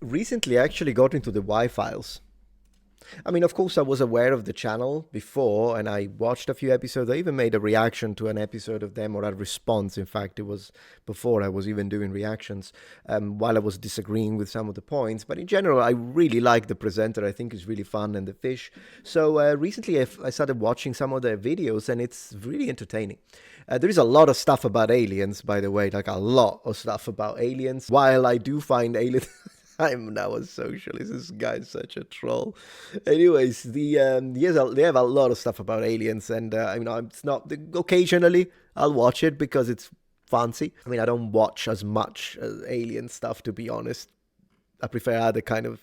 recently I actually got into the Y-Files. I mean, of course, I was aware of the channel before, and I watched a few episodes. I even made a reaction to an episode of them, or a response. In fact, it was before I was even doing reactions, while I was disagreeing with some of the points. But in general, I really like the presenter. I think it's really fun, and the fish. So recently, I started watching some of their videos, and it's really entertaining. There is a lot of stuff about aliens, by the way, like a lot of stuff about aliens. While I do find aliens... I'm now a socialist. This guy's such a troll. Anyways, yes, they have a lot of stuff about aliens, and it's not occasionally I'll watch it because it's fancy. I mean, I don't watch as much alien stuff, to be honest. I prefer other kind of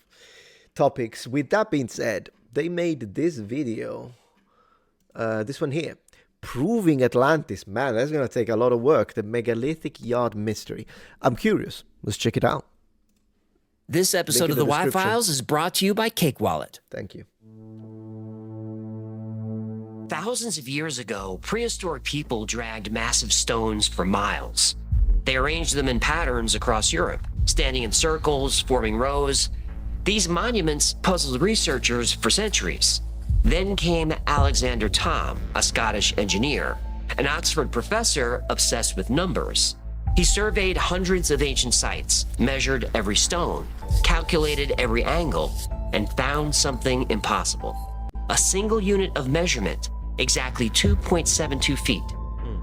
topics. With that being said, they made this video, this one here, proving Atlantis. Man, that's gonna take a lot of work. The megalithic yard mystery. I'm curious. Let's check it out. This episode of the Y-Files is brought to you by Cake Wallet. Thank you. Thousands of years ago, prehistoric people dragged massive stones for miles. They arranged them in patterns across Europe, standing in circles, forming rows. These monuments puzzled researchers for centuries. Then came Alexander Thom, a Scottish engineer, an Oxford professor obsessed with numbers. He surveyed hundreds of ancient sites, measured every stone, calculated every angle, and found something impossible. A single unit of measurement, exactly 2.72 feet.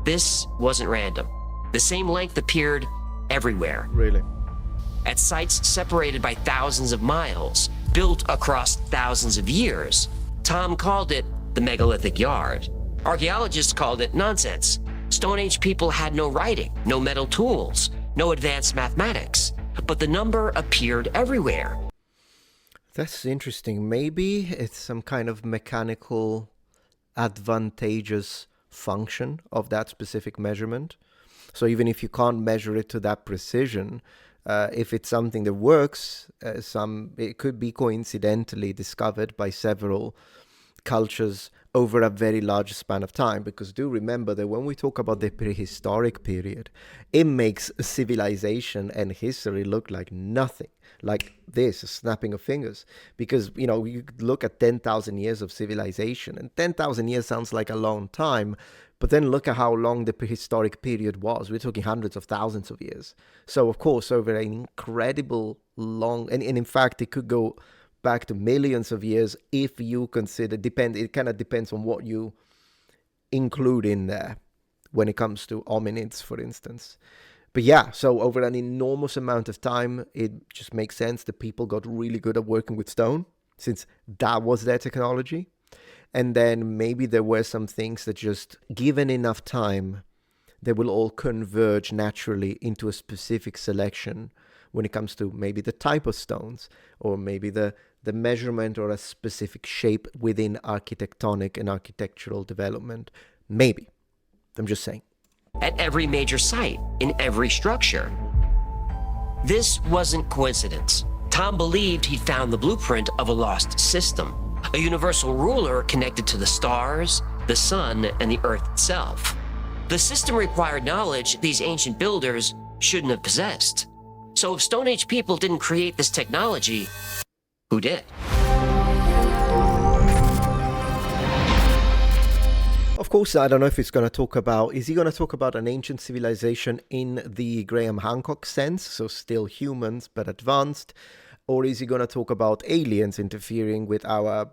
This wasn't random. The same length appeared everywhere. Really? At sites separated by thousands of miles, built across thousands of years. Thom called it the megalithic yard. Archaeologists called it nonsense. Stone Age people had no writing, no metal tools, no advanced mathematics, but the number appeared everywhere. That's interesting. Maybe it's some kind of mechanical advantageous function of that specific measurement. So even if you can't measure it to that precision, if it's something that works, it could be coincidentally discovered by several cultures over a very large span of time. Because do remember that when we talk about the prehistoric period, it makes civilization and history look like nothing, like this, a snapping of fingers. Because, you look at 10,000 years of civilization, and 10,000 years sounds like a long time, but then look at how long the prehistoric period was. We're talking hundreds of thousands of years. So, of course, over an incredible long, and in fact, it could go back to millions of years if you consider, it kind of depends on what you include in there when it comes to hominids, for instance. But yeah, so over an enormous amount of time, it just makes sense that people got really good at working with stone, since that was their technology. And then maybe there were some things that just, given enough time, they will all converge naturally into a specific selection when it comes to maybe the type of stones, or maybe the measurement, or a specific shape within architectonic and architectural development. Maybe. I'm just saying. At every major site, in every structure. This wasn't coincidence. Thom believed he'd found the blueprint of a lost system, a universal ruler connected to the stars, the sun, and the earth itself. The system required knowledge these ancient builders shouldn't have possessed. So if Stone Age people didn't create this technology, who did? Of course, I don't know if it's going to talk about, is he going to talk about an ancient civilization in the Graham Hancock sense, so still humans but advanced, or is he going to talk about aliens interfering with our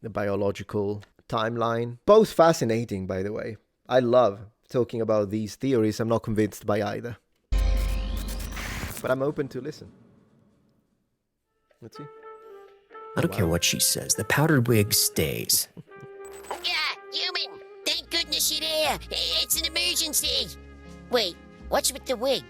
biological timeline? Both fascinating, by the way. I love talking about these theories. I'm not convinced by either, but I'm open to listen. Let's see. I don't care what she says. The powdered wig stays. Yeah, human! Thank goodness you're there! It's an emergency! Wait, what's with the wig?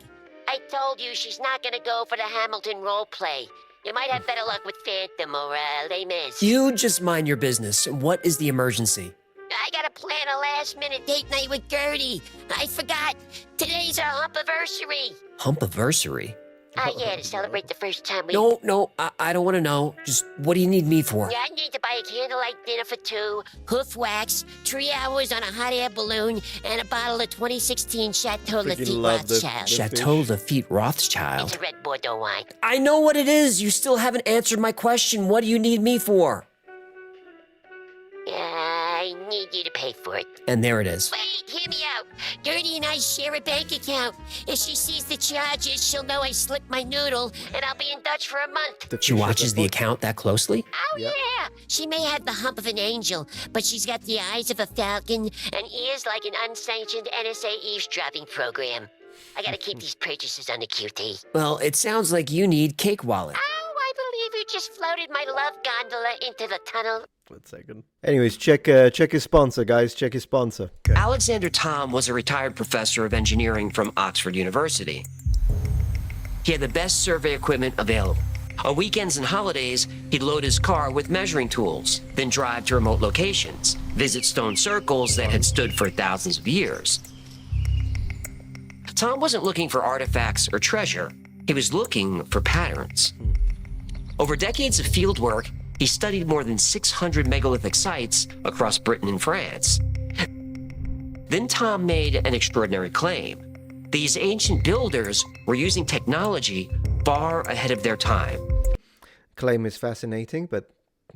I told you she's not gonna go for the Hamilton role play. You might have better luck with Phantom or Les Mis. You just mind your business. What is the emergency? I gotta plan a last-minute date night with Gertie. I forgot. Today's our hump-anniversary. Hump-anniversary? Yeah, to celebrate the first time we... No, I don't want to know. Just what do you need me for? Yeah, I need to buy a candlelight dinner for two, hoof wax, 3 hours on a hot air balloon, and a bottle of 2016 Chateau Freaking Lafite love the- Rothschild. Chateau Lafite It's Rothschild. a red Bordeaux wine. I know what it is. You still haven't answered my question. What do you need me for? I need you to pay for it. And there it is. Wait, hear me out. Gertie and I share a bank account. If she sees the charges, she'll know I slipped my noodle, and I'll be in Dutch for a month. The She fish watches at the point. account that closely? Oh, Yep. yeah. She may have the hump of an angel, but she's got the eyes of a falcon and ears like an unsanctioned NSA eavesdropping program. I gotta keep these purchases on the QT. Well, it sounds like you need Cake Wallet. Oh, I believe you just floated my love gondola into the tunnel. 1 second. Anyways, check his sponsor, guys. Check his sponsor. Okay. Alexander Thom was a retired professor of engineering from Oxford University. He had the best survey equipment available. On weekends and holidays, he'd load his car with measuring tools, then drive to remote locations, visit stone circles that had stood for thousands of years. Thom wasn't looking for artifacts or treasure. He was looking for patterns. Over decades of fieldwork, he studied more than 600 megalithic sites across Britain and France. Then Thom made an extraordinary claim. These ancient builders were using technology far ahead of their time. Claim is fascinating, but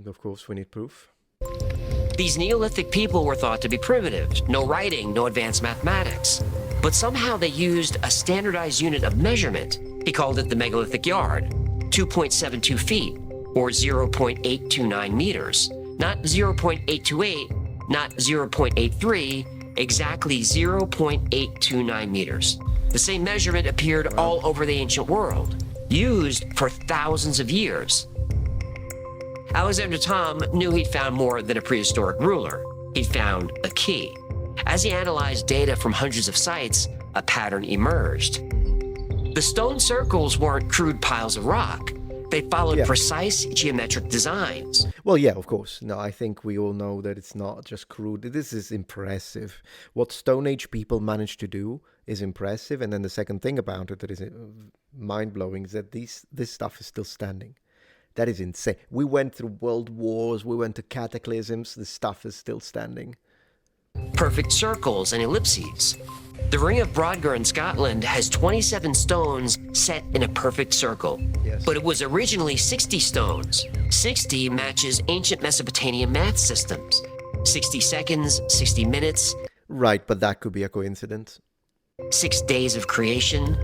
of course we need proof. These Neolithic people were thought to be primitive, no writing, no advanced mathematics. But somehow they used a standardized unit of measurement. He called it the megalithic yard, 2.72 feet, or 0.829 meters. Not 0.828, not 0.83, exactly 0.829 meters. The same measurement appeared all over the ancient world, used for thousands of years. Alexander Thom knew he'd found more than a prehistoric ruler. He'd found a key. As he analyzed data from hundreds of sites, a pattern emerged. The stone circles weren't crude piles of rock. They followed precise geometric designs. Well, yeah, of course. No, I think we all know that it's not just crude. This is impressive. What Stone Age people managed to do is impressive. And then the second thing about it that is mind-blowing is that this stuff is still standing. That is insane. We went through world wars. We went to cataclysms. This stuff is still standing. Perfect circles and ellipses. The Ring of Brodgar in Scotland has 27 stones set in a perfect circle. Yes. But it was originally 60 stones. 60 matches ancient Mesopotamian math systems. 60 seconds, 60 minutes, Right, but that could be a coincidence. 6 days of creation.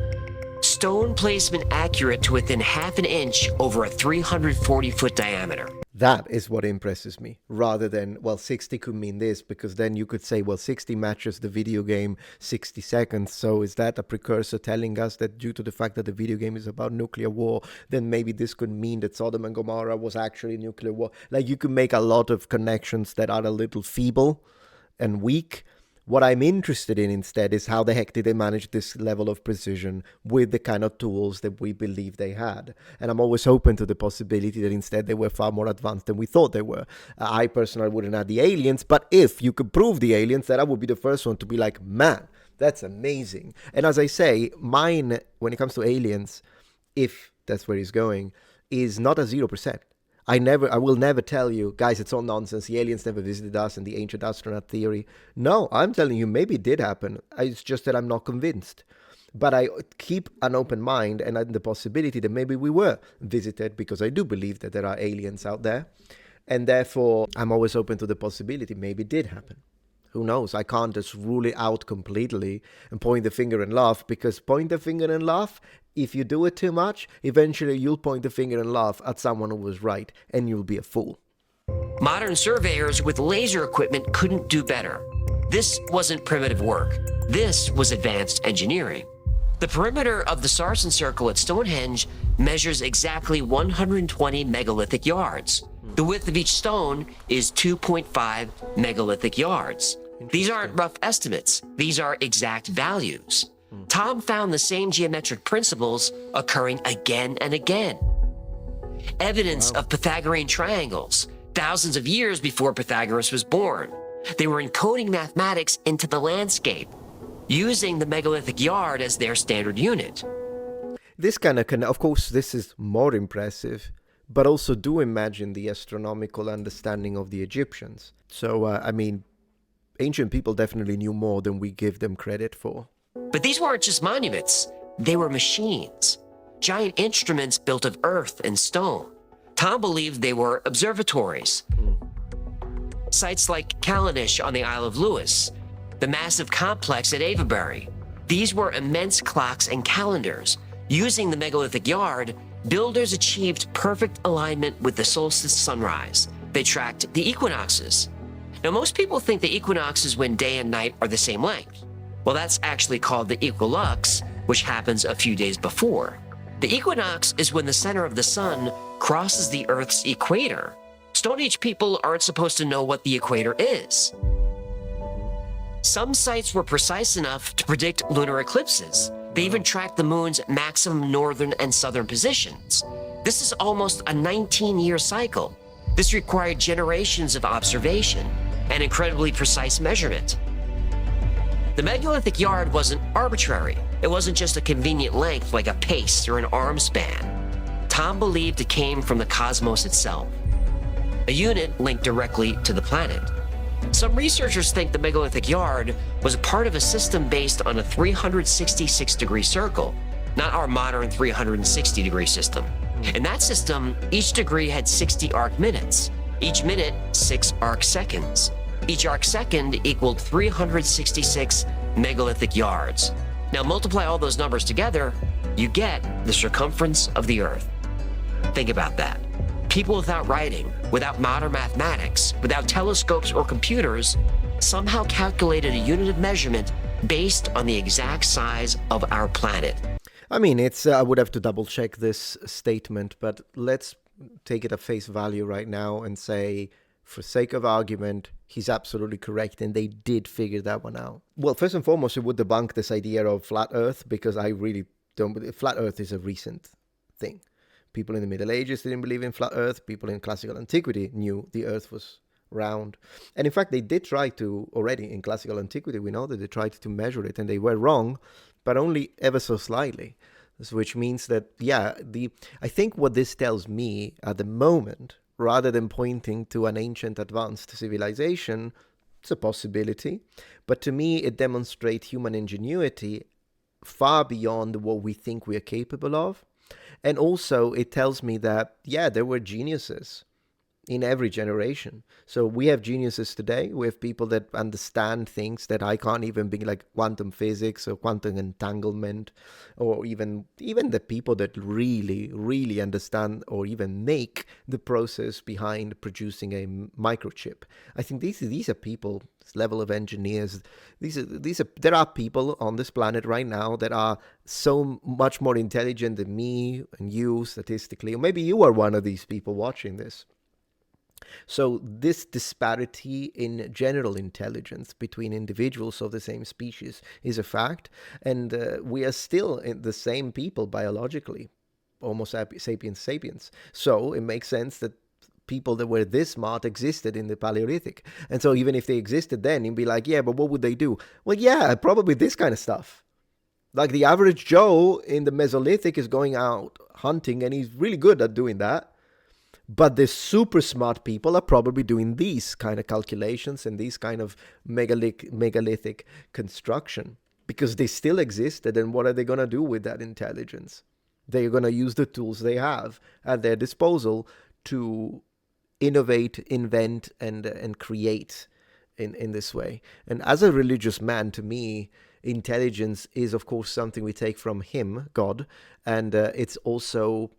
Stone placement accurate to within half an inch over a 340-foot diameter. That is what impresses me, rather than, well, 60 could mean this, because then you could say, well, 60 matches the video game 60 seconds. So is that a precursor telling us that due to the fact that the video game is about nuclear war, then maybe this could mean that Sodom and Gomorrah was actually nuclear war? Like, you could make a lot of connections that are a little feeble and weak. What I'm interested in instead is how the heck did they manage this level of precision with the kind of tools that we believe they had. And I'm always open to the possibility that instead they were far more advanced than we thought they were. I personally wouldn't add the aliens, but if you could prove the aliens, then I would be the first one to be like, man, that's amazing. And as I say, mine, when it comes to aliens, if that's where he's going, is not a 0%. I will never tell you, guys, it's all nonsense. The aliens never visited us and the ancient astronaut theory. No, I'm telling you, maybe it did happen. It's just that I'm not convinced. But I keep an open mind and the possibility that maybe we were visited, because I do believe that there are aliens out there. And therefore, I'm always open to the possibility maybe it did happen. Who knows? I can't just rule it out completely and point the finger and laugh, because point the finger and laugh, if you do it too much, eventually you'll point the finger and laugh at someone who was right, and you'll be a fool. Modern surveyors with laser equipment couldn't do better. This wasn't primitive work. This was advanced engineering. The perimeter of the Sarsen Circle at Stonehenge measures exactly 120 megalithic yards. The width of each stone is 2.5 megalithic yards. These aren't rough estimates. These are exact values. Thom found the same geometric principles occurring again and again. Evidence of Pythagorean triangles, thousands of years before Pythagoras was born. They were encoding mathematics into the landscape, using the megalithic yard as their standard unit. This kind of can, of course, this is more impressive, but also do imagine the astronomical understanding of the Egyptians. So, I mean, ancient people definitely knew more than we give them credit for. But these weren't just monuments, they were machines. Giant instruments built of earth and stone. Tom believed they were observatories. Sites like Callanish on the Isle of Lewis, the massive complex at Avebury. These were immense clocks and calendars. Using the megalithic yard, builders achieved perfect alignment with the solstice sunrise. They tracked the equinoxes. Now, most people think the equinoxes when day and night are the same length. Well, that's actually called the equilux, which happens a few days before. The equinox is when the center of the sun crosses the Earth's equator. Stone Age people aren't supposed to know what the equator is. Some sites were precise enough to predict lunar eclipses. They even tracked the moon's maximum northern and southern positions. This is almost a 19-year cycle. This required generations of observation and incredibly precise measurement. The megalithic yard wasn't arbitrary. It wasn't just a convenient length like a pace or an arm span. Tom believed it came from the cosmos itself, a unit linked directly to the planet. Some researchers think the megalithic yard was part of a system based on a 366-degree circle, not our modern 360-degree system. In that system, each degree had 60 arc minutes, each minute 6 arc seconds. Each arc second equaled 366 megalithic yards. Now multiply all those numbers together, you get the circumference of the Earth. Think about that. People without writing, without modern mathematics, without telescopes or computers, somehow calculated a unit of measurement based on the exact size of our planet. I mean, it's I would have to double check this statement, but let's take it at face value right now and say, for sake of argument, he's absolutely correct, and they did figure that one out. Well, first and foremost, it would debunk this idea of flat Earth, because I really don't believe flat Earth is a recent thing. People in the Middle Ages didn't believe in flat Earth. People in classical antiquity knew the Earth was round. And in fact, they did try to, already in classical antiquity, we know that they tried to measure it, and they were wrong, but only ever so slightly. Which means that, yeah, I think what this tells me at the moment, rather than pointing to an ancient advanced civilization, it's a possibility. But to me, it demonstrates human ingenuity far beyond what we think we are capable of. And also, it tells me that, yeah, there were geniuses in every generation. So we have geniuses today. We have people that understand things that I can't even be, like quantum physics or quantum entanglement, or even the people that really understand or even make the process behind producing a microchip. I think these are people, this level of engineers. There are people on this planet right now that are so much more intelligent than me and you statistically, or maybe you are one of these people watching this. So this disparity in general intelligence between individuals of the same species is a fact, and we are still the same people biologically, Homo sapiens. So it makes sense that people that were this smart existed in the Paleolithic. And so even if they existed then, you'd be like, yeah, but what would they do? Well, yeah, probably this kind of stuff. Like the average Joe in the Mesolithic is going out hunting, and he's really good at doing that. But the super smart people are probably doing these kind of calculations and these kind of megalithic construction, because they still existed. And what are they going to do with that intelligence? They're going to use the tools they have at their disposal to innovate, invent, and create in this way. And as a religious man, to me, intelligence is, of course, something we take from him, God, and it's also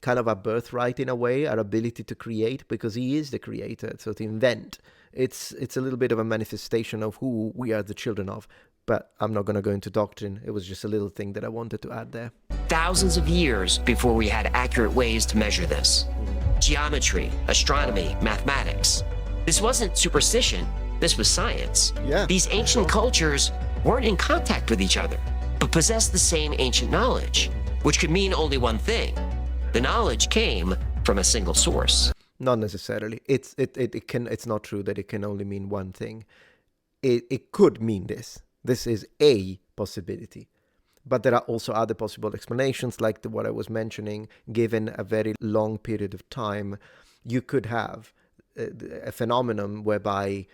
kind of our birthright in a way, our ability to create, because he is the creator. So to invent, it's a little bit of a manifestation of who we are the children of. But I'm not going to go into doctrine. It was just a little thing that I wanted to add there. Thousands of years before we had accurate ways to measure this. Geometry, astronomy, mathematics. This wasn't superstition. This was science. Yeah. These ancient cultures weren't in contact with each other, but possessed the same ancient knowledge, which could mean only one thing. The knowledge came from a single source. Not necessarily. It's not true that it can only mean one thing. It could mean this. This is a possibility. But there are also other possible explanations, like what I was mentioning. Given a very long period of time, you could have a phenomenon whereby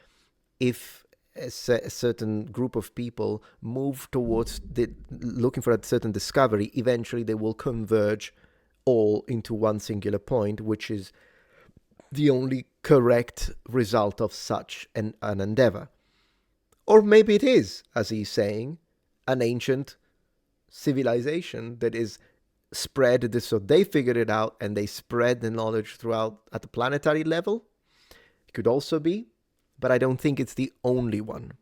if a certain group of people move towards looking for a certain discovery, eventually they will converge all into one singular point, which is the only correct result of such an endeavor. Or maybe it is, as he's saying, an ancient civilization that is spread this, so they figured it out and they spread the knowledge throughout at the planetary level. It could also be, but I don't think it's the only one.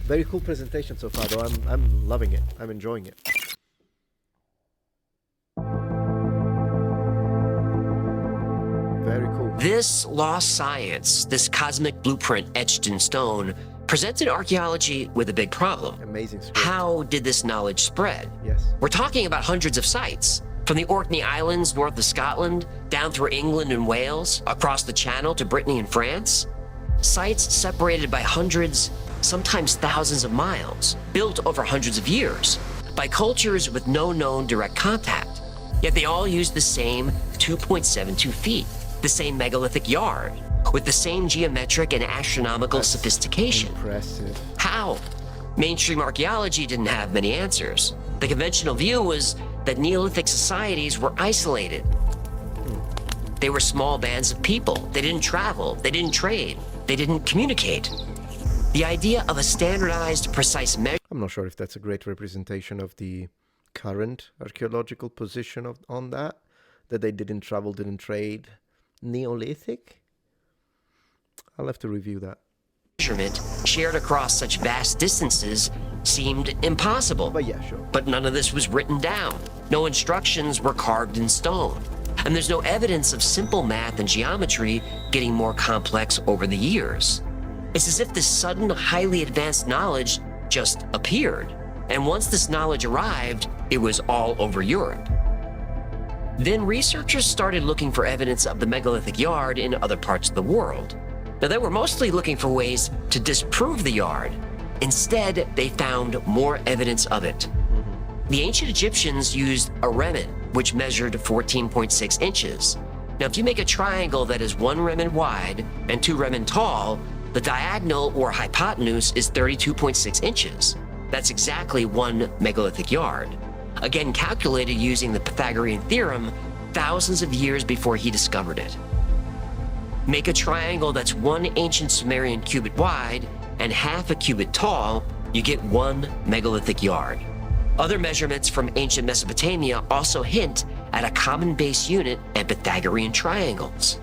Very cool presentation so far, though. I'm loving it. I'm enjoying it. Very cool. This lost science, this cosmic blueprint etched in stone, presented archaeology with a big problem. Amazing script. How did this knowledge spread? Yes. We're talking about hundreds of sites, from the Orkney Islands north of Scotland, down through England and Wales, across the Channel to Brittany and France. Sites separated by hundreds, sometimes thousands of miles, built over hundreds of years, by cultures with no known direct contact. Yet they all use the same 2.72 feet, the same megalithic yard, with the same geometric and astronomical sophistication. Impressive. How? Mainstream archaeology didn't have many answers. The conventional view was that Neolithic societies were isolated. They were small bands of people. They didn't travel, they didn't trade, they didn't communicate. The idea of a standardized, precise measure. I'm not sure if that's a great representation of the current archaeological position on that they didn't travel, didn't trade. Neolithic? I'll have to review that. Measurement shared across such vast distances seemed impossible. But yeah, sure. But none of this was written down. No instructions were carved in stone. And there's no evidence of simple math and geometry getting more complex over the years. It's as if this sudden, highly advanced knowledge just appeared. And once this knowledge arrived, it was all over Europe. Then researchers started looking for evidence of the megalithic yard in other parts of the world. Now, they were mostly looking for ways to disprove the yard. Instead, they found more evidence of it. The ancient Egyptians used a remen, which measured 14.6 inches. Now, if you make a triangle that is 1 remen wide and 2 remen tall, the diagonal or hypotenuse is 32.6 inches. That's exactly 1 megalithic yard. Again, calculated using the Pythagorean theorem thousands of years before he discovered it. Make a triangle that's 1 ancient Sumerian cubit wide and half a cubit tall, you get 1 megalithic yard. Other measurements from ancient Mesopotamia also hint at a common base unit and Pythagorean triangles.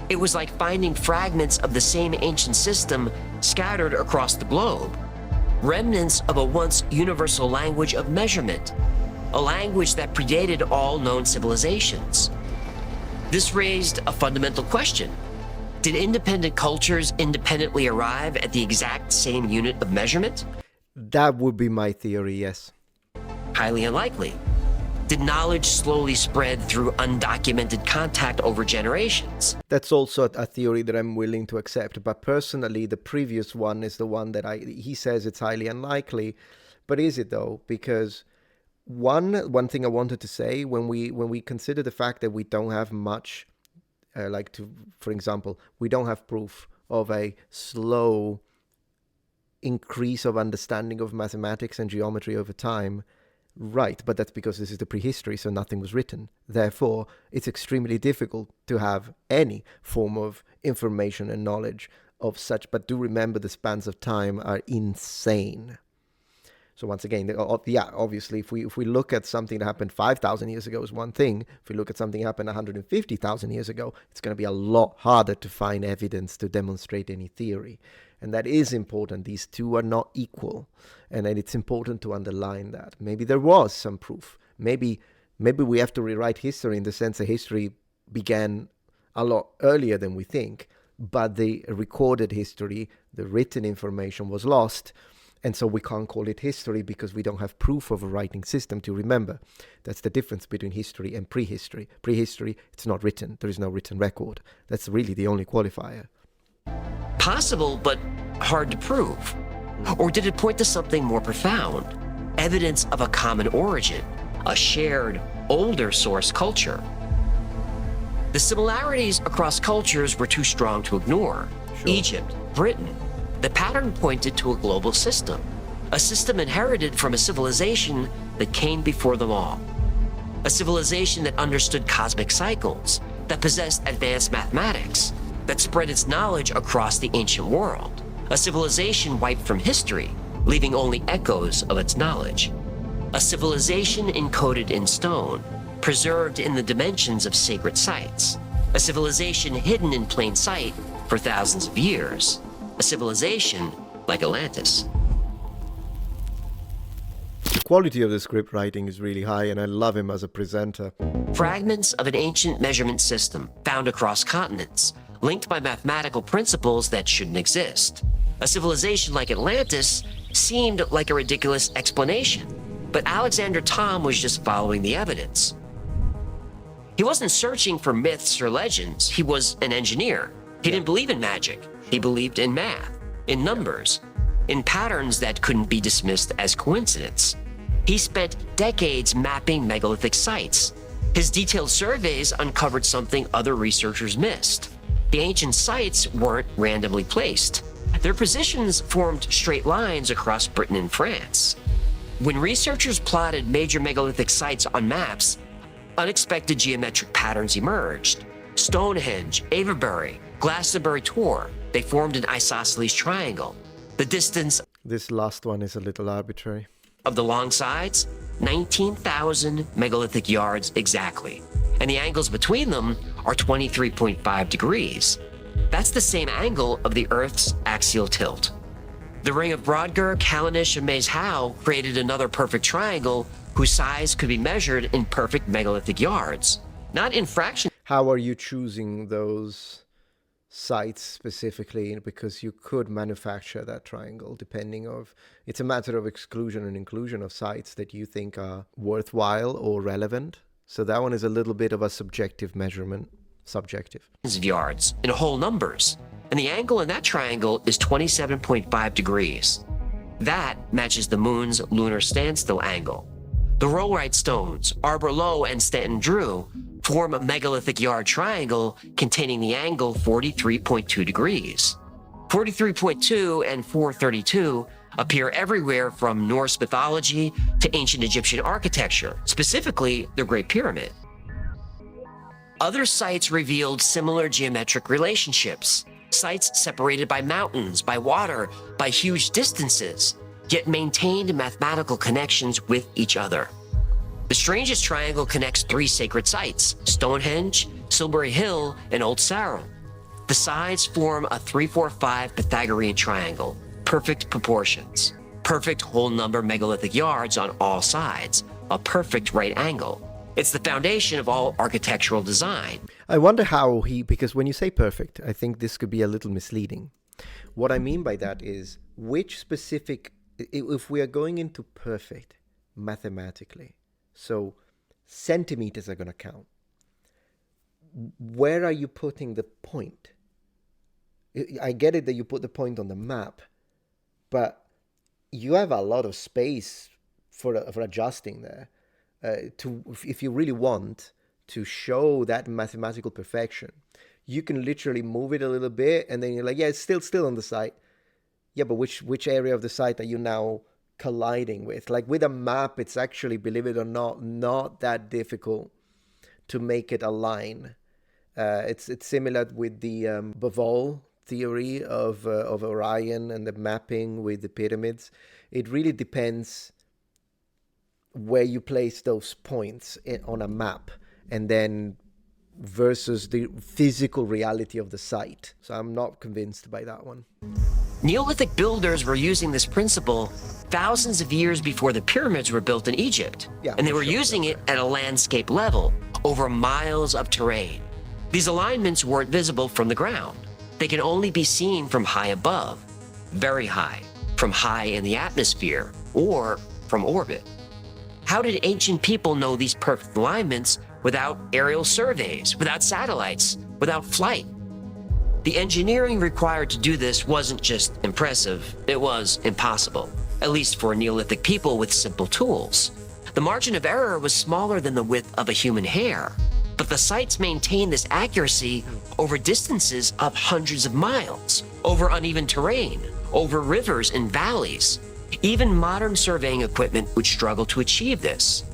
It was like finding fragments of the same ancient system scattered across the globe, remnants of a once universal language of measurement, a language that predated all known civilizations. This raised a fundamental question. Did independent cultures independently arrive at the exact same unit of measurement? That would be my theory, yes. Highly unlikely. Did knowledge slowly spread through undocumented contact over generations? That's also a theory that I'm willing to accept. But personally, the previous one is the one that he says it's highly unlikely. But is it though? Because one thing I wanted to say, when we consider the fact that we don't have much, for example, we don't have proof of a slow increase of understanding of mathematics and geometry over time. Right, but that's because this is the prehistory, so nothing was written. Therefore, it's extremely difficult to have any form of information and knowledge of such. But do remember, the spans of time are insane. So once again, obviously, if we look at something that happened 5,000 years ago is one thing. If we look at something that happened 150,000 years ago, it's going to be a lot harder to find evidence to demonstrate any theory. And that is important. These two are not equal. And it's important to underline that. Maybe there was some proof. Maybe we have to rewrite history in the sense that history began a lot earlier than we think. But the recorded history, the written information was lost. And so we can't call it history because we don't have proof of a writing system to remember. That's the difference between history and prehistory. Prehistory, it's not written. There is no written record. That's really the only qualifier. Possible, but hard to prove. Or did it point to something more profound? evidence of a common origin, a shared, older source culture. The similarities across cultures were too strong to ignore. Sure. Egypt, Britain. The pattern pointed to a global system, a system inherited from a civilization that came before them all. A civilization that understood cosmic cycles, that possessed advanced mathematics, that spread its knowledge across the ancient world. A civilization wiped from history, leaving only echoes of its knowledge. A civilization encoded in stone, preserved in the dimensions of sacred sites. A civilization hidden in plain sight for thousands of years. A civilization like Atlantis. The quality of the script writing is really high, and I love him as a presenter. Fragments of an ancient measurement system found across continents, linked by mathematical principles that shouldn't exist. A civilization like Atlantis seemed like a ridiculous explanation, but Alexander Thom was just following the evidence. He wasn't searching for myths or legends. He was an engineer. He didn't believe in magic. He believed in math, in numbers, in patterns that couldn't be dismissed as coincidence. He spent decades mapping megalithic sites. His detailed surveys uncovered something other researchers missed. The ancient sites weren't randomly placed. Their positions formed straight lines across Britain and France. When researchers plotted major megalithic sites on maps, unexpected geometric patterns emerged. Stonehenge, Avebury, Glastonbury Tor, they formed an isosceles triangle. The distance This last one is a little arbitrary. of the long sides, 19,000 megalithic yards exactly. And the angles between them are 23.5 degrees. That's the same angle of the Earth's axial tilt. The ring of Brodgar, Callanish, and Maes Howe created another perfect triangle whose size could be measured in perfect megalithic yards, not in fractions. How are you choosing those sites specifically? Because you could manufacture that triangle depending of, it's a matter of exclusion and inclusion of sites that you think are worthwhile or relevant. So that one is a little bit of a subjective measurement, subjective. Of yards in whole numbers, and the angle in that triangle is 27.5 degrees. That matches the moon's lunar standstill angle. The Rollright stones, Arbor Low and Stanton Drew, form a megalithic yard triangle containing the angle 43.2 degrees. 43.2 and 432 appear everywhere from Norse mythology to ancient Egyptian architecture, specifically the Great Pyramid. Other sites revealed similar geometric relationships, sites separated by mountains, by water, by huge distances, yet maintained mathematical connections with each other. The strangest triangle connects three sacred sites, Stonehenge, Silbury Hill, and Old Sarum. The sides form a 3-4-5 Pythagorean triangle, perfect proportions, perfect whole number megalithic yards on all sides, a perfect right angle. It's the foundation of all architectural design. I wonder how because when you say perfect, I think this could be a little misleading. What I mean by that is which specific, if we are going into perfect mathematically, so centimeters are going to count. Where are you putting the point? I get it that you put the point on the map, but you have a lot of space for adjusting there. If you really want to show that mathematical perfection, you can literally move it a little bit, and then you're like, yeah, it's still on the site. Yeah, but which area of the site are you now colliding with? Like with a map, it's actually, believe it or not that difficult to make it align. It's similar with the Bavol theory of Orion and the mapping with the pyramids. It really depends where you place those points on a map, and then versus the physical reality of the site. So I'm not convinced by that one. Neolithic builders were using this principle thousands of years before the pyramids were built in Egypt, and they were using it at a landscape level, over miles of terrain. These alignments weren't visible from the ground. They can only be seen from high above, very high, from high in the atmosphere, or from orbit. How did ancient people know these perfect alignments without aerial surveys, without satellites, without flight? The engineering required to do this wasn't just impressive, it was impossible. at least for Neolithic people with simple tools. The margin of error was smaller than the width of a human hair, but the sites maintained this accuracy over distances of hundreds of miles, over uneven terrain, over rivers and valleys. Even modern surveying equipment would struggle to achieve this.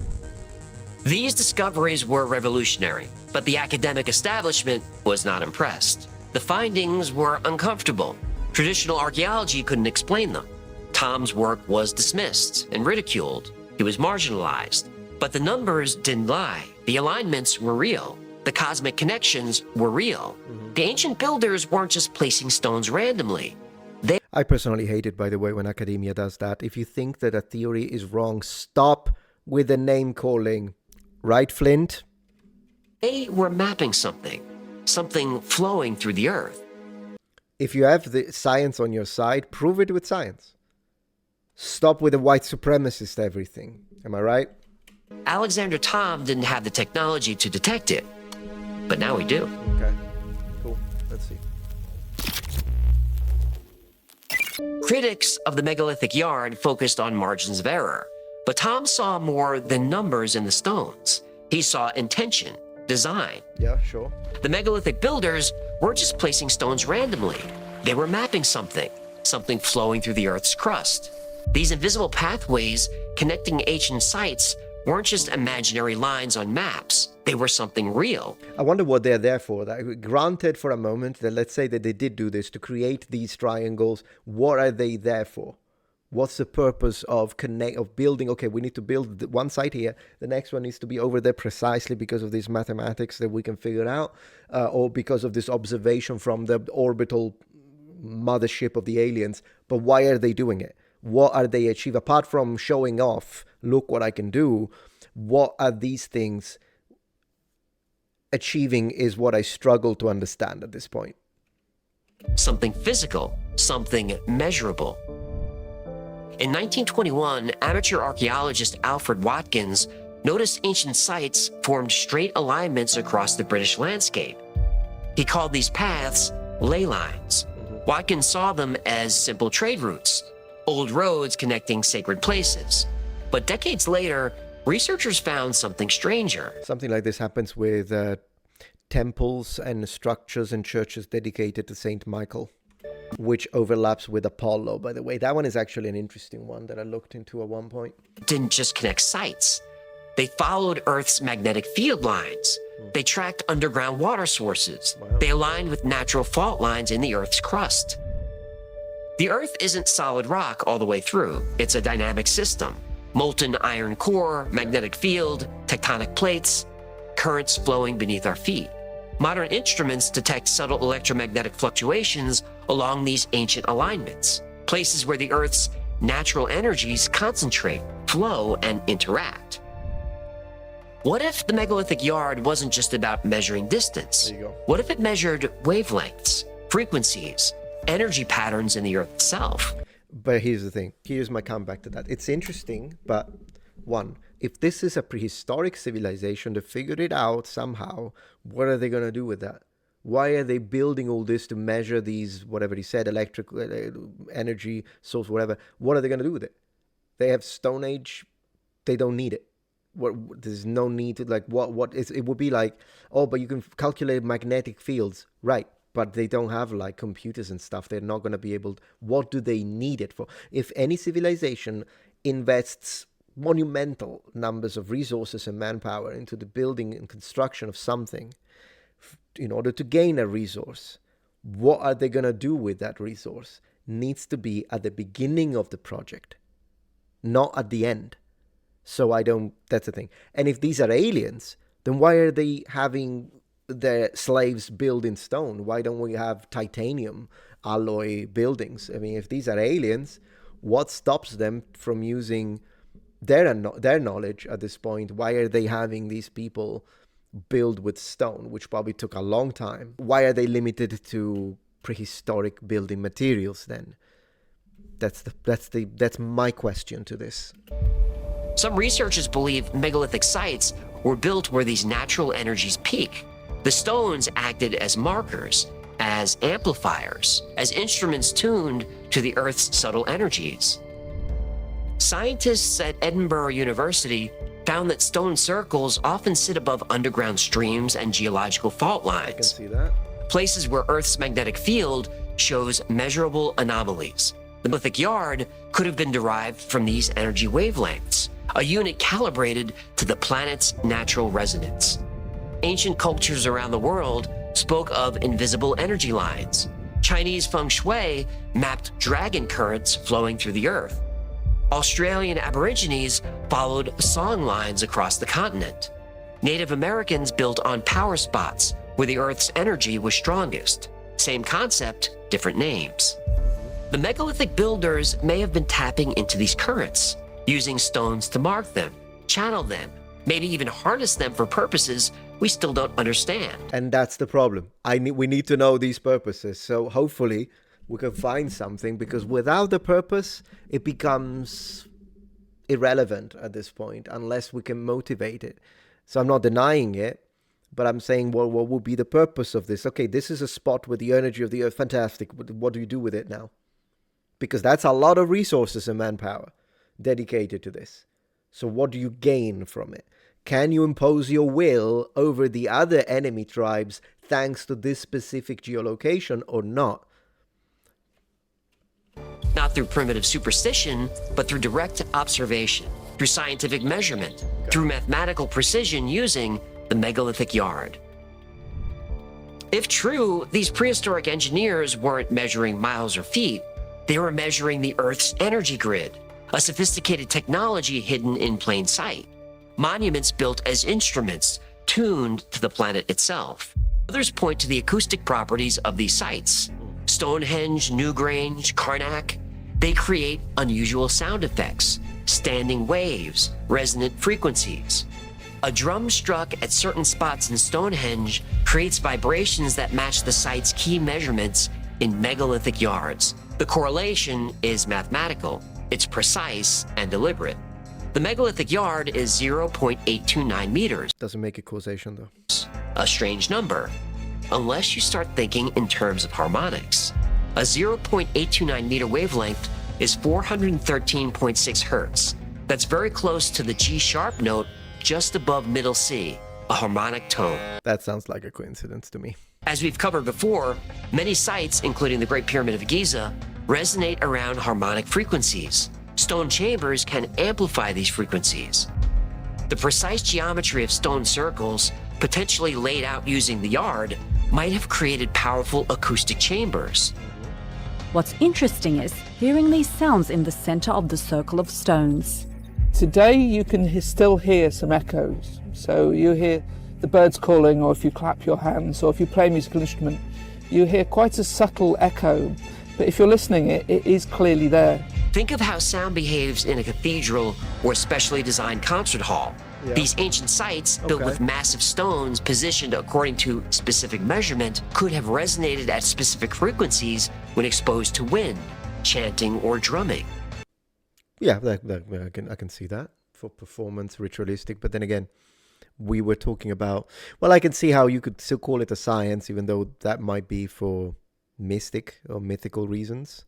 These discoveries were revolutionary, but the academic establishment was not impressed. The findings were uncomfortable. Traditional archaeology couldn't explain them. Tom's work was dismissed and ridiculed. He was marginalized. But the numbers didn't lie. The alignments were real. The cosmic connections were real. The ancient builders weren't just placing stones randomly. I personally hate it, by the way, when academia does that. If you think that a theory is wrong, stop with the name calling. Right, Flint? They were mapping something flowing through the earth. If you have the science on your side, prove it with science. Stop with the white supremacist everything. Am I right? Alexander Thom didn't have the technology to detect it, but now we do. Okay, cool. Let's see. Critics of the megalithic yard focused on margins of error, but Thom saw more than numbers in the stones. He saw intention, design. Yeah, sure. The megalithic builders weren't just placing stones randomly. They were mapping something flowing through the Earth's crust. These invisible pathways connecting ancient sites weren't just imaginary lines on maps. They were something real. I wonder what they're there for. Granted for a moment that let's say that they did do this to create these triangles. What are they there for? What's the purpose of building? Okay, we need to build one site here. The next one needs to be over there precisely because of these mathematics that we can figure out, or because of this observation from the orbital mothership of the aliens. But why are they doing it? What are they achieving? Apart from showing off, look what I can do, what are these things achieving is what I struggle to understand at this point. Something physical, something measurable. In 1921, amateur archaeologist Alfred Watkins noticed ancient sites formed straight alignments across the British landscape. He called these paths ley lines. Watkins saw them as simple trade routes, old roads connecting sacred places. But decades later, researchers found something stranger. Something like this happens with temples and structures and churches dedicated to Saint Michael, which overlaps with Apollo, by the way. That one is actually an interesting one that I looked into at one point. Didn't just connect sites. They followed Earth's magnetic field lines. They tracked underground water sources. Wow. They aligned with natural fault lines in the Earth's crust. The Earth isn't solid rock all the way through. It's a dynamic system. Molten iron core, magnetic field, tectonic plates, currents flowing beneath our feet. Modern instruments detect subtle electromagnetic fluctuations along these ancient alignments, places where the Earth's natural energies concentrate, flow, and interact. What if the megalithic yard wasn't just about measuring distance? There you go. What if it measured wavelengths, frequencies, energy patterns in the Earth itself? But here's the thing. Here's my comeback to that. It's interesting, but one, if this is a prehistoric civilization that figured it out somehow, what are they going to do with that? Why are they building all this to measure these, whatever he said, electric energy source, whatever? What are they going to do with it? They have Stone Age. They don't need it. There's no need to, like, it would be like, oh, but you can calculate magnetic fields. Right. But they don't have like computers and stuff. They're not going to be able to, what do they need it for? If any civilization invests monumental numbers of resources and manpower into the building and construction of something in order to gain a resource, what are they going to do with that resource? Needs to be at the beginning of the project, not at the end. So that's the thing. And if these are aliens, then why are they having their slaves build in stone? Why don't we have titanium alloy buildings? I mean, if these are aliens, what stops them from using their knowledge at this point? Why are they having these people build with stone, which probably took a long time? Why are they limited to prehistoric building materials then? That's my question to this. Some researchers believe megalithic sites were built where these natural energies peak. The stones acted as markers, as amplifiers, as instruments tuned to the Earth's subtle energies. Scientists at Edinburgh University found that stone circles often sit above underground streams and geological fault I can lines, see that. places where Earth's magnetic field shows measurable anomalies. The megalithic yard could have been derived from these energy wavelengths, a unit calibrated to the planet's natural resonance. Ancient cultures around the world spoke of invisible energy lines. Chinese feng shui mapped dragon currents flowing through the earth. Australian Aborigines followed song lines across the continent. Native Americans built on power spots where the earth's energy was strongest. Same concept, different names. The megalithic builders may have been tapping into these currents, using stones to mark them, channel them, maybe even harness them for purposes we still don't understand. And that's the problem. We need to know these purposes. So hopefully we can find something, because without the purpose, it becomes irrelevant at this point, unless we can motivate it. So I'm not denying it, but I'm saying, well, what would be the purpose of this? Okay, this is a spot with the energy of the earth. Fantastic. What do you do with it now? Because that's a lot of resources and manpower dedicated to this. So what do you gain from it? Can you impose your will over the other enemy tribes thanks to this specific geolocation or not? Not through primitive superstition, but through direct observation, through scientific measurement, through mathematical precision using the megalithic yard. If true, these prehistoric engineers weren't measuring miles or feet, they were measuring the Earth's energy grid, a sophisticated technology hidden in plain sight. Monuments built as instruments tuned to the planet itself. Others point to the acoustic properties of these sites. Stonehenge, Newgrange, Karnak, they create unusual sound effects, standing waves, resonant frequencies. A drum struck at certain spots in Stonehenge creates vibrations that match the site's key measurements in megalithic yards. The correlation is mathematical. It's precise and deliberate. The megalithic yard is 0.829 meters. Doesn't make a causation though. A strange number, unless you start thinking in terms of harmonics. A 0.829 meter wavelength is 413.6 hertz. That's very close to the G sharp note just above middle C, a harmonic tone. That sounds like a coincidence to me. As we've covered before, many sites, including the Great Pyramid of Giza, resonate around harmonic frequencies. Stone chambers can amplify these frequencies. The precise geometry of stone circles, potentially laid out using the yard, might have created powerful acoustic chambers. What's interesting is hearing these sounds in the center of the circle of stones. Today you can still hear some echoes. So you hear the birds calling, or if you clap your hands, or if you play a musical instrument, you hear quite a subtle echo. But if you're listening, it is clearly there. Think of how sound behaves in a cathedral or specially designed concert hall. Yeah. These ancient sites, built Okay. with massive stones positioned according to specific measurement, could have resonated at specific frequencies when exposed to wind, chanting, or drumming. Yeah, I can see that for performance, ritualistic. But then again, we were talking about, well, I can see how you could still call it a science, even though that might be for mystic or mythical reasons.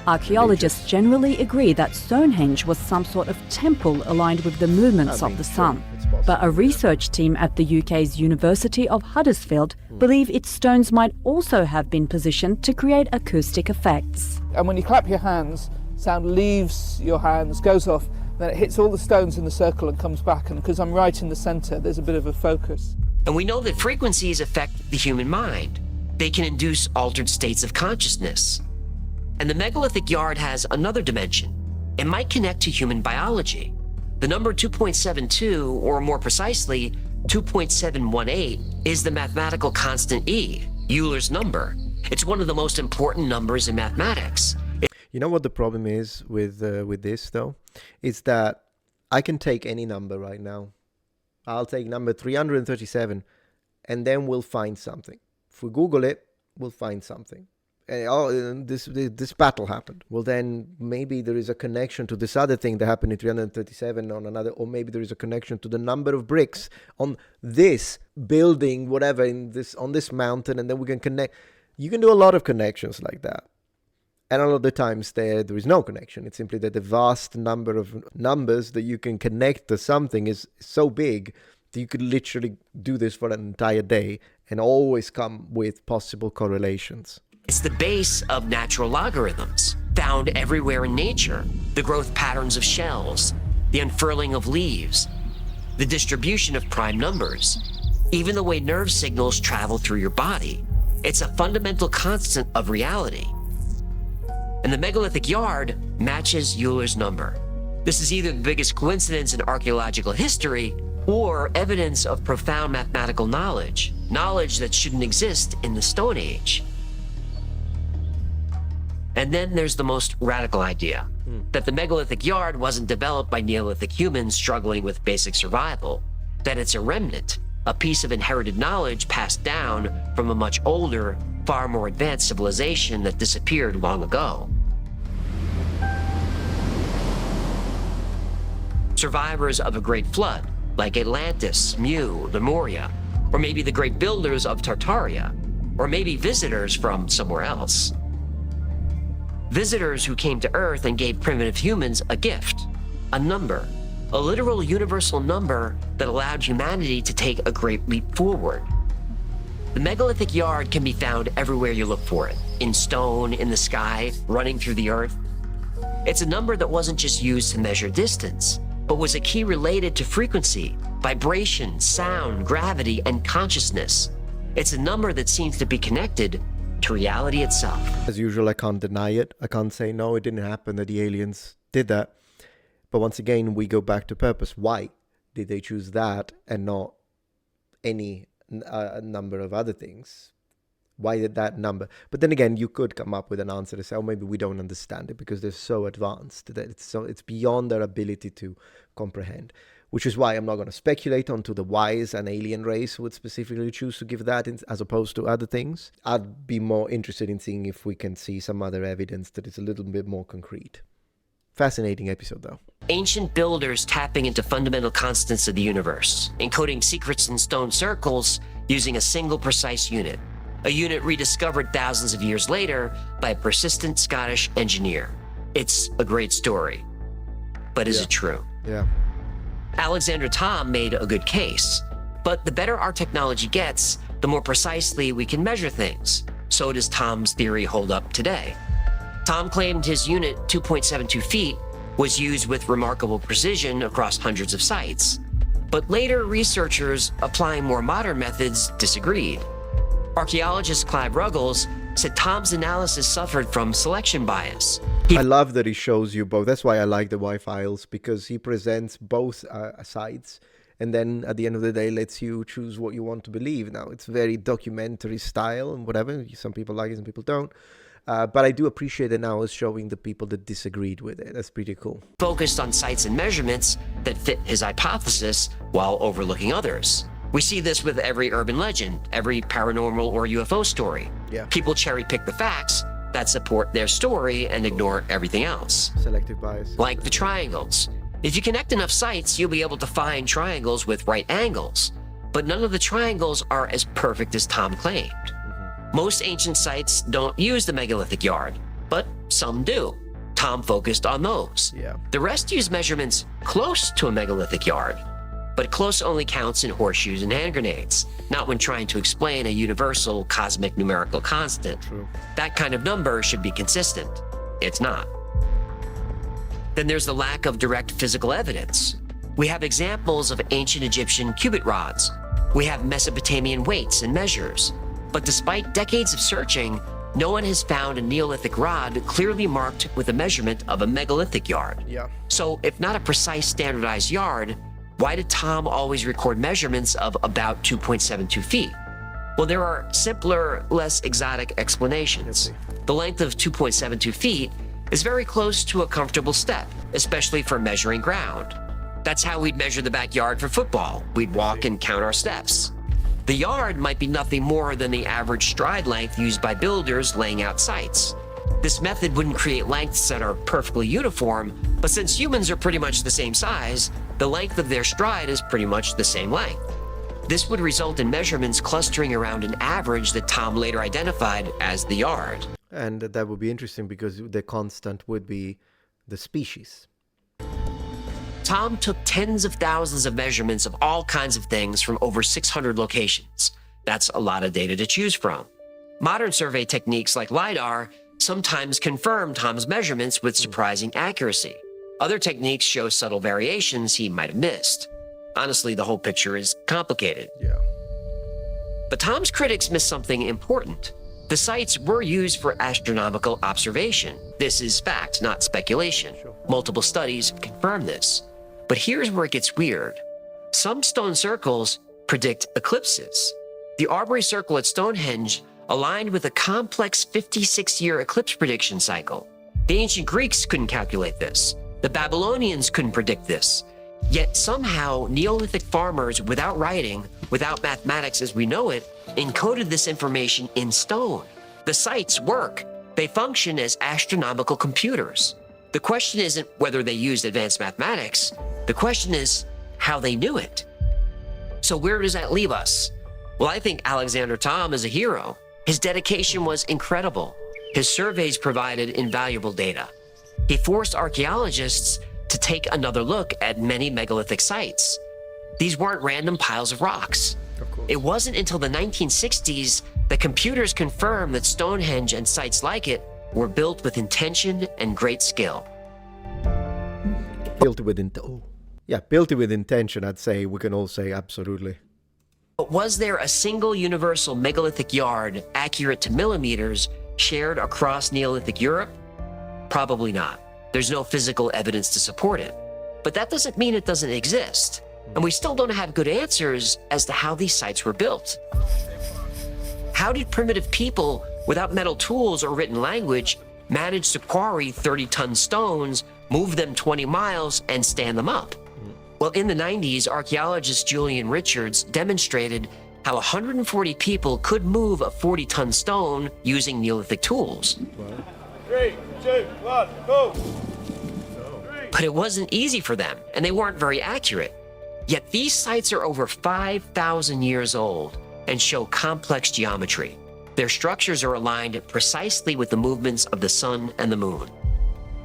Archaeologists generally agree that Stonehenge was some sort of temple aligned with the movements of the sun. It's possible. But a research team at the UK's University of Huddersfield believe its stones might also have been positioned to create acoustic effects. And when you clap your hands, sound leaves your hands, goes off, then it hits all the stones in the circle and comes back. And because I'm right in the centre, there's a bit of a focus. And we know that frequencies affect the human mind. They can induce altered states of consciousness. And the megalithic yard has another dimension. It might connect to human biology. The number 2.72, or more precisely, 2.718, is the mathematical constant E, Euler's number. It's one of the most important numbers in mathematics. You know what the problem is with this though? Is that I can take any number right now. I'll take number 337, and then we'll find something. If we Google it, we'll find something. This battle happened. Well, then maybe there is a connection to this other thing that happened in 337 on another, or maybe there is a connection to the number of bricks on this building, whatever, on this mountain, and then we can connect. You can do a lot of connections like that. And a lot of the times there is no connection. It's simply that the vast number of numbers that you can connect to something is so big that you could literally do this for an entire day and always come with possible correlations. It's the base of natural logarithms, found everywhere in nature. The growth patterns of shells, the unfurling of leaves, the distribution of prime numbers, even the way nerve signals travel through your body. It's a fundamental constant of reality. And the megalithic yard matches Euler's number. This is either the biggest coincidence in archaeological history or evidence of profound mathematical knowledge that shouldn't exist in the Stone Age. And then there's the most radical idea, that the megalithic yard wasn't developed by Neolithic humans struggling with basic survival, that it's a remnant, a piece of inherited knowledge passed down from a much older, far more advanced civilization that disappeared long ago. Survivors of a great flood, like Atlantis, Mu, Lemuria, or maybe the great builders of Tartaria, or maybe visitors from somewhere else. Visitors who came to Earth and gave primitive humans a gift, a number, a literal universal number that allowed humanity to take a great leap forward. The megalithic yard can be found everywhere you look for it, in stone, in the sky, running through the earth. It's a number that wasn't just used to measure distance, but was a key related to frequency, vibration, sound, gravity, and consciousness. It's a number that seems to be connected to reality itself. As usual, I can't deny it. I can't say, no, it didn't happen, that the aliens did that. But once again, we go back to purpose. Why did they choose that and not any number of other things? Why did that number? But then again, you could come up with an answer to say, oh, maybe we don't understand it because they're so advanced that it's beyond their ability to comprehend. Which is why I'm not going to speculate onto the whys an alien race would specifically choose to give that as opposed to other things. I'd be more interested in seeing if we can see some other evidence that is a little bit more concrete. Fascinating episode, though. Ancient builders tapping into fundamental constants of the universe, encoding secrets in stone circles using a single precise unit. A unit rediscovered thousands of years later by a persistent Scottish engineer. It's a great story. But is it true? Yeah. Alexander Thom made a good case. But the better our technology gets, the more precisely we can measure things. So does Thom's theory hold up today. Thom claimed his unit, 2.72 feet, was used with remarkable precision across hundreds of sites. But later researchers applying more modern methods disagreed. Archaeologist Clive Ruggles said Thom's analysis suffered from selection bias. I love that he shows you both. That's why I like the Y-Files, because he presents both sides and then at the end of the day lets you choose what you want to believe. Now, it's very documentary style and whatever. Some people like it, some people don't. But I do appreciate it now as showing the people that disagreed with it. That's pretty cool. Focused on sites and measurements that fit his hypothesis while overlooking others. We see this with every urban legend, every paranormal or UFO story. Yeah. People cherry pick the facts that support their story and ignore everything else. Selective bias. Like the triangles. If you connect enough sites, you'll be able to find triangles with right angles. But none of the triangles are as perfect as Thom claimed. Most ancient sites don't use the megalithic yard, but some do. Thom focused on those. Yeah. The rest use measurements close to a megalithic yard. But close only counts in horseshoes and hand grenades, not when trying to explain a universal cosmic numerical constant. True. That kind of number should be consistent. It's not. Then there's the lack of direct physical evidence. We have examples of ancient Egyptian cubit rods. We have Mesopotamian weights and measures. But despite decades of searching, no one has found a Neolithic rod clearly marked with a measurement of a megalithic yard. Yeah. So if not a precise standardized yard, why did Thom always record measurements of about 2.72 feet? Well, there are simpler, less exotic explanations. The length of 2.72 feet is very close to a comfortable step, especially for measuring ground. That's how we'd measure the backyard for football. We'd walk and count our steps. The yard might be nothing more than the average stride length used by builders laying out sites. This method wouldn't create lengths that are perfectly uniform, but since humans are pretty much the same size, the length of their stride is pretty much the same length. This would result in measurements clustering around an average that Thom later identified as the yard. And that would be interesting because the constant would be the species. Tom took tens of thousands of measurements of all kinds of things from over 600 locations. That's a lot of data to choose from. Modern survey techniques like LiDAR sometimes confirm Tom's measurements with surprising accuracy. Other techniques show subtle variations he might have missed. Honestly, the whole picture is complicated. Yeah. But Tom's critics missed something important. The sites were used for astronomical observation. This is fact, not speculation. Multiple studies confirm this. But here's where it gets weird. Some stone circles predict eclipses. The Aubrey Circle at Stonehenge aligned with a complex 56-year eclipse prediction cycle. The ancient Greeks couldn't calculate this. The Babylonians couldn't predict this. Yet somehow Neolithic farmers, without writing, without mathematics as we know it, encoded this information in stone. The sites work. They function as astronomical computers. The question isn't whether they used advanced mathematics. The question is how they knew it. So where does that leave us? Well, I think Alexander Thom is a hero. His dedication was incredible. His surveys provided invaluable data. He forced archaeologists to take another look at many megalithic sites. These weren't random piles of rocks. It wasn't until the 1960s that computers confirmed that Stonehenge and sites like it were built with intention and great skill. Built with intention, I'd say. We can all say absolutely. But was there a single universal megalithic yard, accurate to millimeters, shared across Neolithic Europe? Probably not. There's no physical evidence to support it. But that doesn't mean it doesn't exist. And we still don't have good answers as to how these sites were built. How did primitive people without metal tools or written language manage to quarry 30-ton stones, move them 20 miles, and stand them up? Well, in the 90s, archaeologist Julian Richards demonstrated how 140 people could move a 40-ton stone using Neolithic tools. 3, 2, 1, go! But it wasn't easy for them, and they weren't very accurate. Yet these sites are over 5,000 years old and show complex geometry. Their structures are aligned precisely with the movements of the sun and the moon.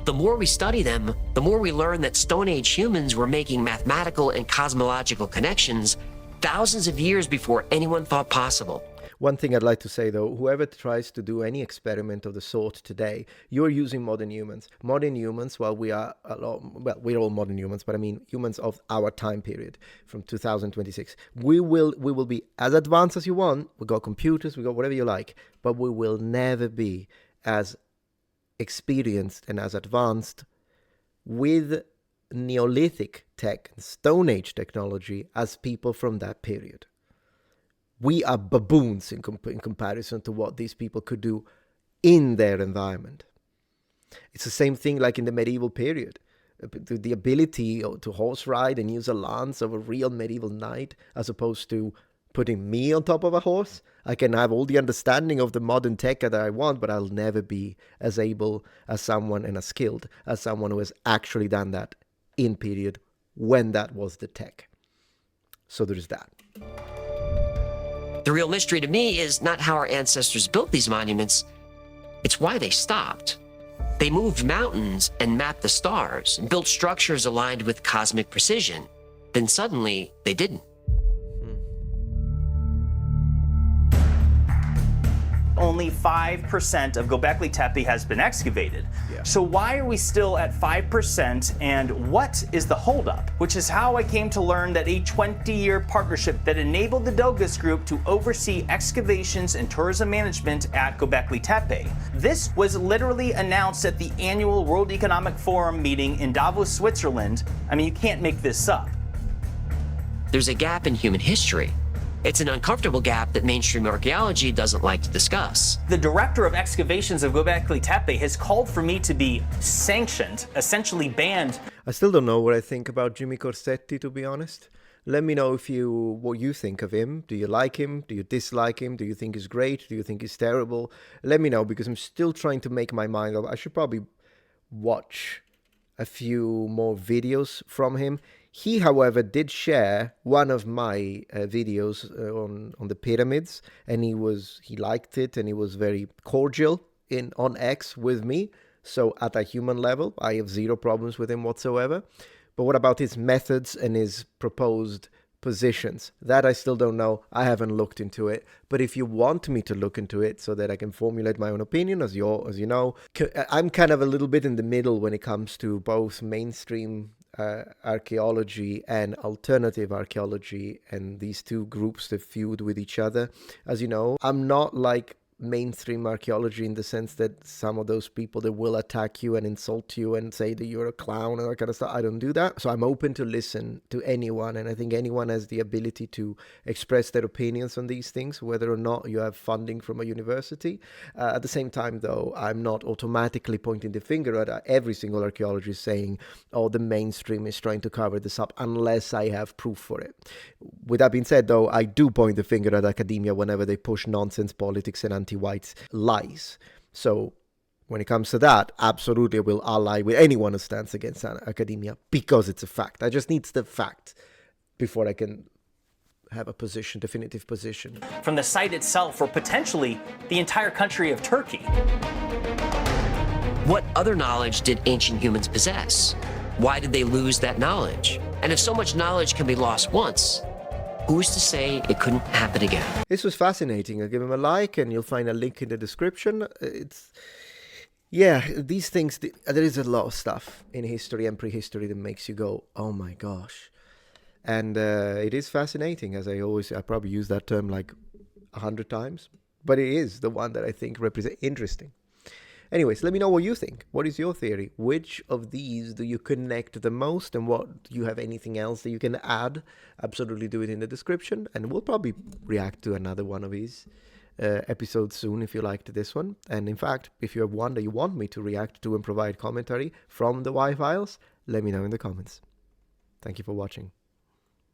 The more we study them, the more we learn that Stone Age humans were making mathematical and cosmological connections thousands of years before anyone thought possible. One thing I'd like to say, though, whoever tries to do any experiment of the sort today, you're using modern humans. Modern humans, well, we're all modern humans, but I mean humans of our time period from 2026. We will be as advanced as you want. We got computers, we got whatever you like, but we will never be as experienced and as advanced with Neolithic tech and Stone Age technology as people from that period. We are baboons in comparison to what these people could do in their environment. It's the same thing like in the medieval period. The ability to horse ride and use a lance of a real medieval knight as opposed to putting me on top of a horse. I can have all the understanding of the modern tech that I want, but I'll never be as able as someone and as skilled as someone who has actually done that in period when that was the tech. So there's that. The real mystery to me is not how our ancestors built these monuments, it's why they stopped. They moved mountains and mapped the stars and built structures aligned with cosmic precision. Then suddenly, they didn't. Only 5% of Göbekli Tepe has been excavated. Yeah. So why are we still at 5% and what is the holdup? Which is how I came to learn that a 20-year partnership that enabled the Dogus Group to oversee excavations and tourism management at Göbekli Tepe. This was literally announced at the annual World Economic Forum meeting in Davos, Switzerland. I mean, you can't make this up. There's a gap in human history. It's an uncomfortable gap that mainstream archaeology doesn't like to discuss. The director of excavations of Göbekli Tepe has called for me to be sanctioned, essentially banned. I still don't know what I think about Jimmy Corsetti, to be honest. Let me know what you think of him. Do you like him? Do you dislike him? Do you think he's great? Do you think he's terrible? Let me know, because I'm still trying to make my mind up. I should probably watch a few more videos from him. He, however, did share one of my videos on the pyramids, and he liked it, and he was very cordial on X with me. So at a human level, I have zero problems with him whatsoever. But what about his methods and his proposed positions? That I still don't know. I haven't looked into it. But if you want me to look into it so that I can formulate my own opinion, as you know, I'm kind of a little bit in the middle when it comes to both mainstream archaeology and alternative archaeology, and these two groups that feud with each other. As you know, I'm not like mainstream archaeology in the sense that some of those people that will attack you and insult you and say that you're a clown and that kind of stuff. I don't do that. So I'm open to listen to anyone, and I think anyone has the ability to express their opinions on these things, whether or not you have funding from a university. At the same time, though, I'm not automatically pointing the finger at every single archaeologist saying, oh, the mainstream is trying to cover this up, unless I have proof for it. With that being said, though, I do point the finger at academia whenever they push nonsense politics and anti-whites lies. So when it comes to that, absolutely I will ally with anyone who stands against academia, because it's a fact. I just need the fact before I can have a position, definitive position. From the site itself, or potentially the entire country of Turkey. What other knowledge did ancient humans possess? Why did they lose that knowledge? And if so much knowledge can be lost once, who's to say it couldn't happen again? This was fascinating. I'll give him a like, and you'll find a link in the description. These things, there is a lot of stuff in history and prehistory that makes you go, oh my gosh. And it is fascinating, as I probably use that term like 100 times, but it is the one that I think represents interesting. Anyways, let me know what you think. What is your theory? Which of these do you connect the most, and what do you have anything else that you can add? Absolutely do it in the description, and we'll probably react to another one of these episodes soon if you liked this one. And in fact, if you have one that you want me to react to and provide commentary from the Y-Files, let me know in the comments. Thank you for watching.